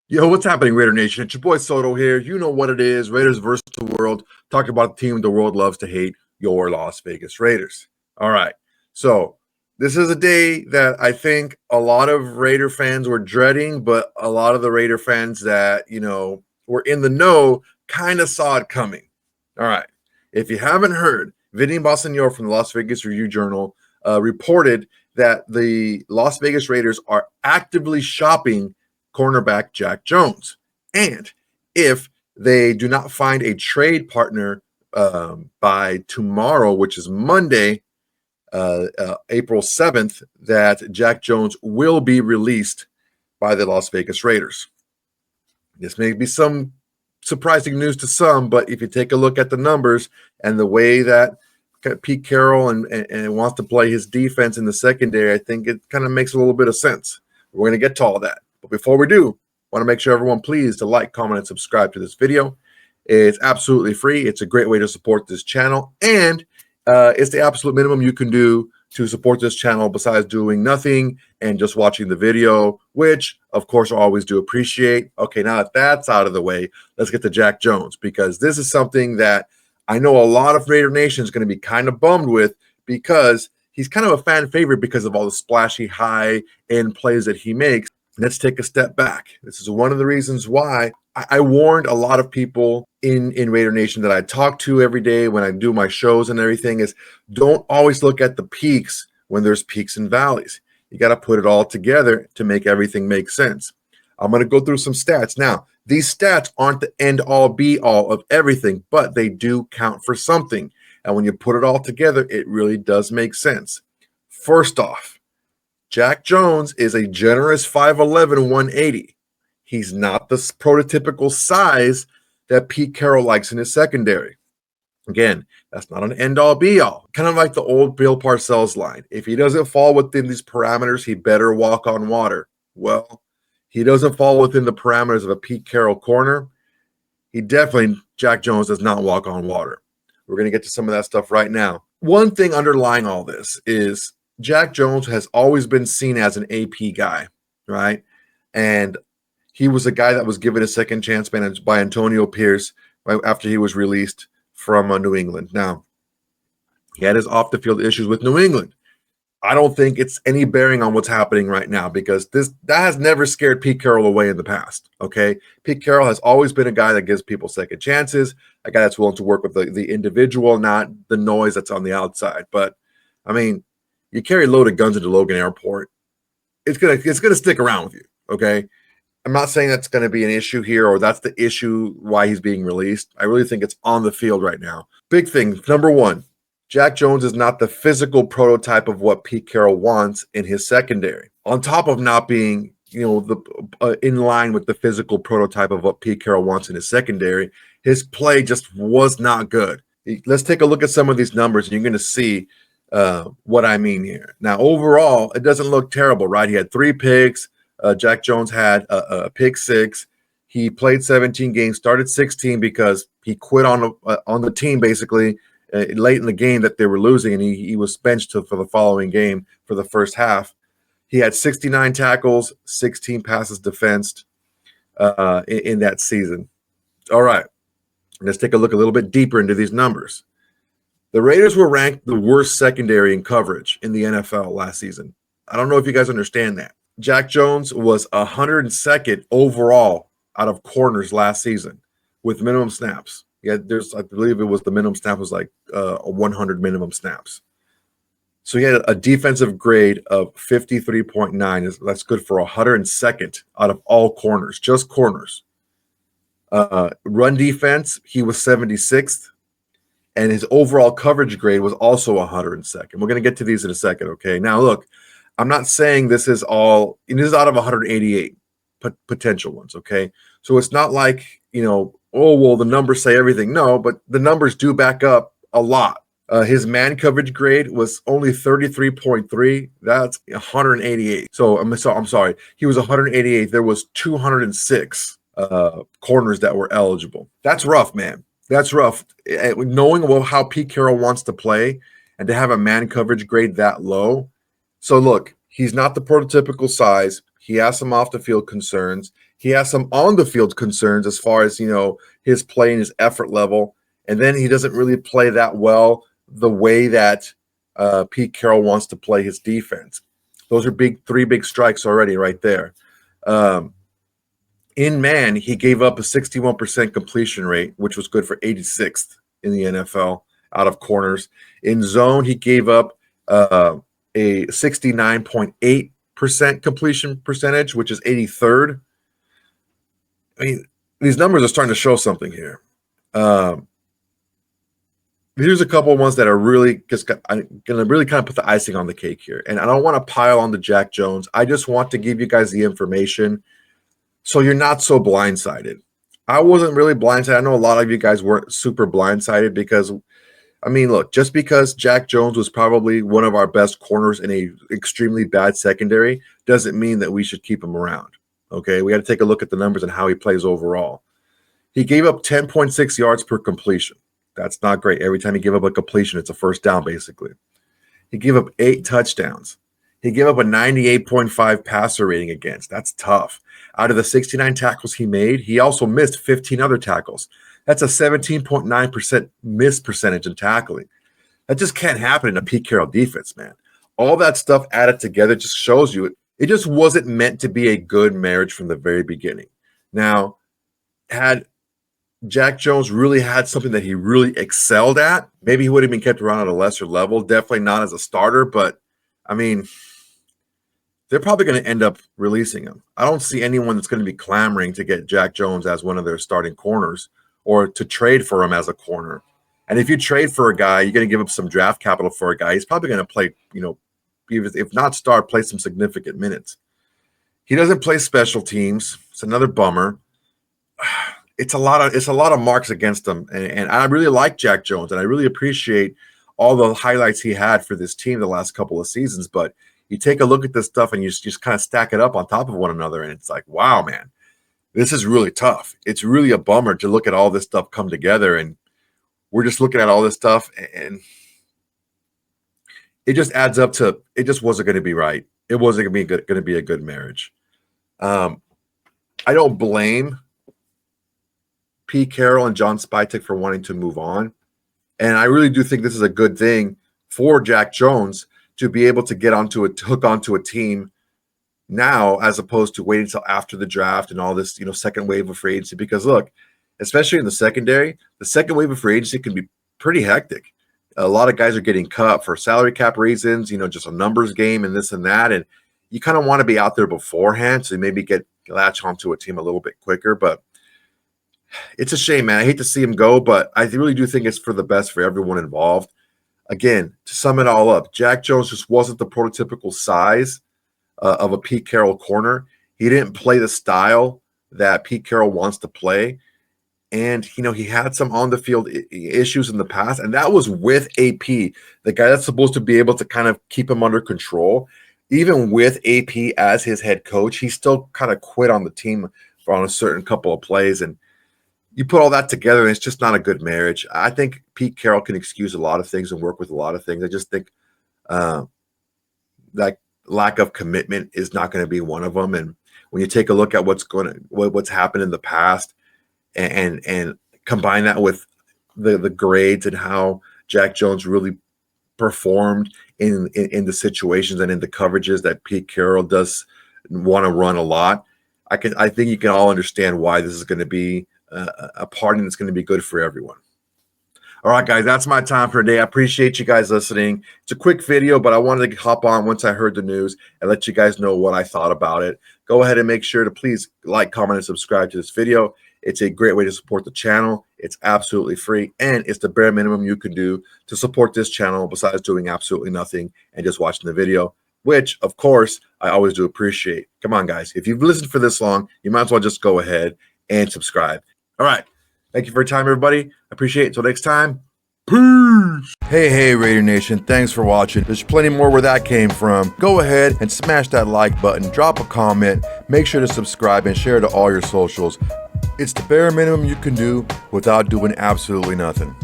Yo, what's happening, Raider Nation? It's your boy Soto here. You know what it is. Raiders versus the world. Talking about the team the world loves to hate, your Las Vegas Raiders. All right. So this is a day that I think a lot of Raider fans were dreading, but a lot of the Raider fans that, were in the know kind of saw it coming. All right. If you haven't heard, Vinny Bonsignore from the Las Vegas Review-Journal reported that the Las Vegas Raiders are actively shopping cornerback Jack Jones. And if they do not find a trade partner by tomorrow, which is Monday, April 7th, that Jack Jones will be released by the Las Vegas Raiders. This may be some surprising news to some, but if you take a look at the numbers and the way that Pete Carroll and wants to play his defense in the secondary, I think it kind of makes a little bit of sense. We're going to get to all that. But before we do, I want to make sure everyone please to like, comment, and subscribe to this video. It's absolutely free. It's a great way to support this channel. And it's the absolute minimum you can do to support this channel besides doing nothing and just watching the video, which, of course, I always do appreciate. Okay, now that that's out of the way, let's get to Jack Jones, because this is something that I know a lot of Raider Nation is going to be kind of bummed with, because he's kind of a fan favorite because of all the splashy high-end plays that he makes. Let's take a step back. This is one of the reasons why I warned a lot of people in Raider Nation that I talk to every day when I do my shows and everything is, don't always look at the peaks when there's peaks and valleys. You got to put it all together to make everything make sense. I'm going to go through some stats. Now, these stats aren't the end-all be-all of everything, but they do count for something. And when you put it all together, it really does make sense. First off, Jack Jones is a generous 5'11", 180. He's not the prototypical size that Pete Carroll likes in his secondary. Again, that's not an end-all be-all. Kind of like the old Bill Parcells line. If he doesn't fall within these parameters, he better walk on water. Well, he doesn't fall within the parameters of a Pete Carroll corner. Jack Jones does not walk on water. We're going to get to some of that stuff right now. One thing underlying all this is Jack Jones has always been seen as an AP guy, right? And he was a guy that was given a second chance by Antonio Pierce right after he was released from New England. Now, he had his off-the-field issues with New England. I don't think it's any bearing on what's happening right now, because that has never scared Pete Carroll away in the past, okay? Pete Carroll has always been a guy that gives people second chances, a guy that's willing to work with the individual, not the noise that's on the outside. But, I mean, you carry loaded guns into Logan Airport, it's gonna stick around with you, okay? I'm not saying that's going to be an issue here or that's the issue why he's being released. I really think it's on the field right now. Big thing, number one, Jack Jones is not the physical prototype of what Pete Carroll wants in his secondary. On top of not being, in line with the physical prototype of what Pete Carroll wants in his secondary, his play just was not good. Let's take a look at some of these numbers, and you're going to see what I mean here. Now, overall, it doesn't look terrible, right? He had 3 picks. Jack Jones had a pick 6. He played 17 games, started 16 because he quit on the team basically late in the game that they were losing, and he was benched for the following game for the first half. He had 69 tackles, 16 passes defensed in that season. All right, let's take a look a little bit deeper into these numbers. The Raiders were ranked the worst secondary in coverage in the NFL last season. I don't know if you guys understand that. Jack Jones was 102nd overall out of corners last season with minimum snaps. Yeah, I believe it was the minimum snap was like 100 minimum snaps. So he had a defensive grade of 53.9. That's good for 102nd out of all corners, just corners. Run defense, he was 76th. And his overall coverage grade was also 102nd. We're going to get to these in a second, okay? Now, look, I'm not saying this is out of 188 potential ones, okay? So it's not like, oh, well, the numbers say everything. No, but the numbers do back up a lot. His man coverage grade was only 33.3. That's 188. So I'm sorry. He was 188. There was 206 corners that were eligible. That's rough, man. That's rough. Knowing how Pete Carroll wants to play and to have a man coverage grade that low. So look, he's not the prototypical size. He has some off the field concerns. He has some on the field concerns as far as, his play and his effort level. And then he doesn't really play that well the way that Pete Carroll wants to play his defense. Those are three big strikes already right there. In man, he gave up a 61% completion rate, which was good for 86th in the NFL out of corners. In zone, he gave up a 69.8% completion percentage, which is 83rd. I mean, these numbers are starting to show something here. Here's a couple of ones that are really I'm going to really kind of put the icing on the cake here. And I don't want to pile on to Jack Jones. I just want to give you guys the information so you're not so blindsided. I wasn't really blindsided. I know a lot of you guys weren't super blindsided because, I mean, look, just because Jack Jones was probably one of our best corners in a extremely bad secondary doesn't mean that we should keep him around. Okay, we got to take a look at the numbers and how he plays overall. He gave up 10.6 yards per completion. That's not great. Every time he gave up a completion, it's a first down, basically. He gave up 8 touchdowns. He gave up a 98.5 passer rating against. That's tough. Out of the 69 tackles he made, he also missed 15 other tackles. That's a 17.9% miss percentage in tackling. That just can't happen in a Pete Carroll defense, man. All that stuff added together just shows you it just wasn't meant to be a good marriage from the very beginning. Now, had Jack Jones really had something that he really excelled at, maybe he would have been kept around at a lesser level. Definitely not as a starter, but, I mean, they're probably going to end up releasing him. I don't see anyone that's going to be clamoring to get Jack Jones as one of their starting corners or to trade for him as a corner. And if you trade for a guy, you're going to give up some draft capital for a guy. He's probably going to play, if not start, play some significant minutes. He doesn't play special teams. It's another bummer. It's a lot of marks against him. And I really like Jack Jones, and I really appreciate all the highlights he had for this team the last couple of seasons. But you take a look at this stuff and you just kind of stack it up on top of one another, and it's like, wow, man, this is really tough. It's really a bummer to look at all this stuff come together, and we're just looking at all this stuff, and it just adds up to it just wasn't going to be right. It wasn't going to be a good marriage. I don't blame Pete Carroll and John Spytek for wanting to move on. And I really do think this is a good thing for Jack Jones to be able to hook onto a team now, as opposed to waiting until after the draft and all this, second wave of free agency. Because look, especially in the secondary, the second wave of free agency can be pretty hectic. A lot of guys are getting cut for salary cap reasons, just a numbers game and this and that. And you kind of want to be out there beforehand, so you maybe latch onto a team a little bit quicker. But it's a shame, man. I hate to see him go, but I really do think it's for the best for everyone involved. Again, to sum it all up, Jack Jones just wasn't the prototypical size of a Pete Carroll corner. He didn't play the style that Pete Carroll wants to play. And, he had some on-the-field issues in the past, and that was with AP, the guy that's supposed to be able to kind of keep him under control. Even with AP as his head coach, he still kind of quit on the team on a certain couple of plays. And you put all that together, and it's just not a good marriage. I think Pete Carroll can excuse a lot of things and work with a lot of things. I just think that lack of commitment is not going to be one of them. And when you take a look at what's happened in the past, and combine that with the grades and how Jack Jones really performed in the situations and in the coverages that Pete Carroll does want to run a lot, I think you can all understand why this is going to be a party that's going to be good for everyone. All right, guys, that's my time for today. I appreciate you guys listening. It's a quick video, but I wanted to hop on once I heard the news and let you guys know what I thought about it. Go ahead and make sure to please like, comment, and subscribe to this video. It's a great way to support the channel. It's absolutely free, and it's the bare minimum you can do to support this channel besides doing absolutely nothing and just watching the video, which, of course, I always do appreciate. Come on, guys. If you've listened for this long, you might as well just go ahead and subscribe. All right. Thank you for your time, everybody. I appreciate it. Until next time, peace. Hey, Raider Nation. Thanks for watching. There's plenty more where that came from. Go ahead and smash that like button. Drop a comment. Make sure to subscribe and share to all your socials. It's the bare minimum you can do without doing absolutely nothing.